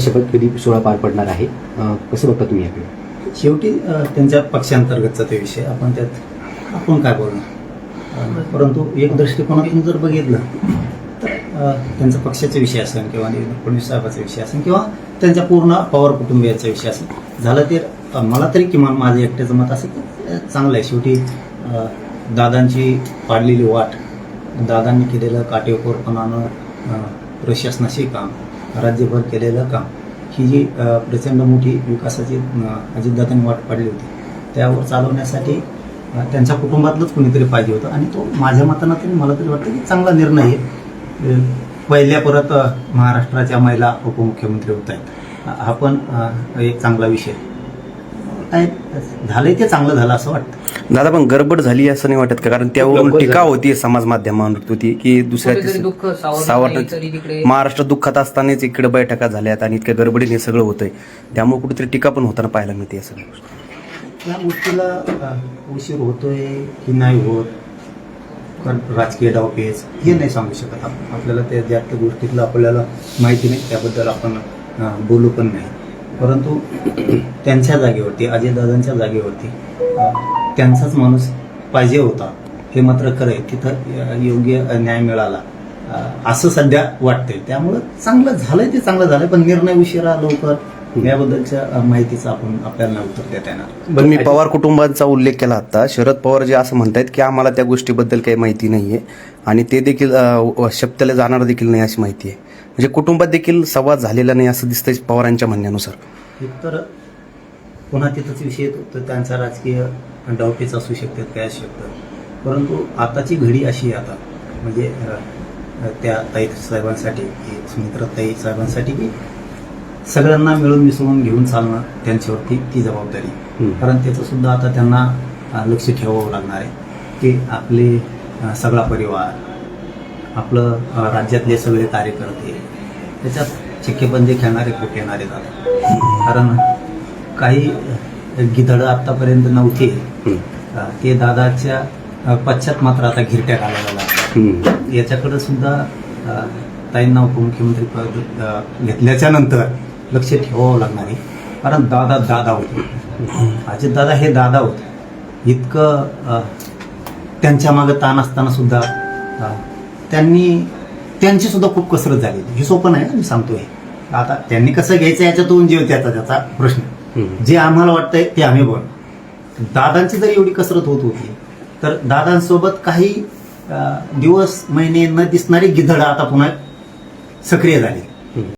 शपथविधी सोहळा पार पडणार आहे, कसं बघता तुम्ही याकडे? शेवटी त्यांच्या पक्षांतर्गतचा ते विषय, आपण काय बोलणार. परंतु एक दृष्टिकोनातून जर बघितलं तर त्यांचा पक्षाचा विषय असेल किंवा फडणवीस साहेबाचा विषय असेल किंवा त्यांच्या पूर्ण पवार कुटुंबियाचा विषय असेल झालं ते मला तरी किमान माझं एकट्याचं मत असेल तर चांगलं आहे. शेवटी दादांची पाडलेली वाट, दादांनी केलेलं काटेकोरपणानं प्रशासनाशी काम, राज्यभर केलेलं काम, ही जी प्रचंड मोठी विकासाची अजितदादांनी वाट पाडली होती त्यावर चालवण्यासाठी त्यांच्या कुटुंबातलंच कुणीतरी पाहिजे होतं आणि तो माझ्या मतानं तरी मला तरी वाटतं की चांगला निर्णय आहे. पहिल्या परत महाराष्ट्राच्या महिला उपमुख्यमंत्री होत आहेत, हा पण एक चांगला विषय काय झालंय ते चांगलं झालं असं वाटतं. दादा पण गडबड झाली असं नाही वाटत का? कारण त्यावरून टीका होती समाज माध्यमांवर होती की दुसऱ्या सावरत महाराष्ट्र दुःखात असतानाच इकडे बैठका झाल्यात आणि इतक्या गडबडीने सगळं होतंय, त्यामुळे कुठेतरी टीका पण होताना पाहायला मिळते या सगळ्या गोष्टी. या गोष्टीला उशीर होतोय की नाही होत, कारण राजकीय डावपेच हे नाही सांगू शकत आपण. आपल्याला त्या ज्या गोष्टीतलं आपल्याला माहिती नाही त्याबद्दल आपण बोलू पण नाही. परंतु त्यांच्या जागेवरती, अजयदादांच्या जागेवरती त्यांचाच माणूस पाहिजे होता हे मात्र खरं आहे. तिथं योग्य न्याय मिळाला असं सध्या वाटतंय. त्यामुळं चांगलं झालंय ते चांगलं झालंय, पण निर्णय उशिरा लवकर याबद्दलच्या माहितीचं आपल्याला उत्तर देता येणार. पण मी पवार कुटुंबाचा उल्लेख केला आता. शरद पवार जे असं म्हणतायत की आम्हाला त्या गोष्टीबद्दल काही माहिती नाहीये आणि ते देखील शपथेला जाणार देखील नाही अशी माहिती आहे. म्हणजे कुटुंबात देखील संवाद झालेला नाही असं दिसतंय पवारांच्या म्हणण्यानुसार. तर पुन्हा तिथंच विषय येतो तर त्यांचा राजकीय डावपेच असू शकतात, काय असू शकतं. परंतु आताची घडी अशी आहे आता, म्हणजे त्या ताई साहेबांसाठी, सुमित्रा ताई साहेबांसाठी की सगळ्यांना मिळून मिसळून घेऊन चालणं त्यांच्यावरती ती जबाबदारी. कारण त्याचं सुद्धा आता त्यांना लक्ष ठेवावं लागणार आहे की आपले सगळा परिवार, आपलं राज्यातले सगळे कार्यकर्ते त्याच्यात चिक्केबंदी खेळणारे खूप येणारे दादा. कारण काही गिधडं आतापर्यंत नव्हते, ते दादाच्या पश्चात मात्र आता घिरट्या घालायला लागतात. याच्याकडे सुद्धा ताईंना उपमुख्यमंत्री पद घेतल्याच्या नंतर लक्ष ठेवावं लागणार आहे. कारण दादा होते, अजितदादा हे दादा होते. इतकं त्यांच्या मागं ताण असताना सुद्धा त्यांची सुद्धा खूप कसरत झाली. हे सोपं नाही, मी सांगतोय. आता त्यांनी कसं घ्यायचं याच्यातून जे त्याचा प्रश्न, जे आम्हाला वाटतंय ते आम्ही बोल. दादांची जर एवढी कसरत होत होती तर दादांसोबत काही दिवस महिने न दिसणारी गिधड आता पुन्हा सक्रिय झाली.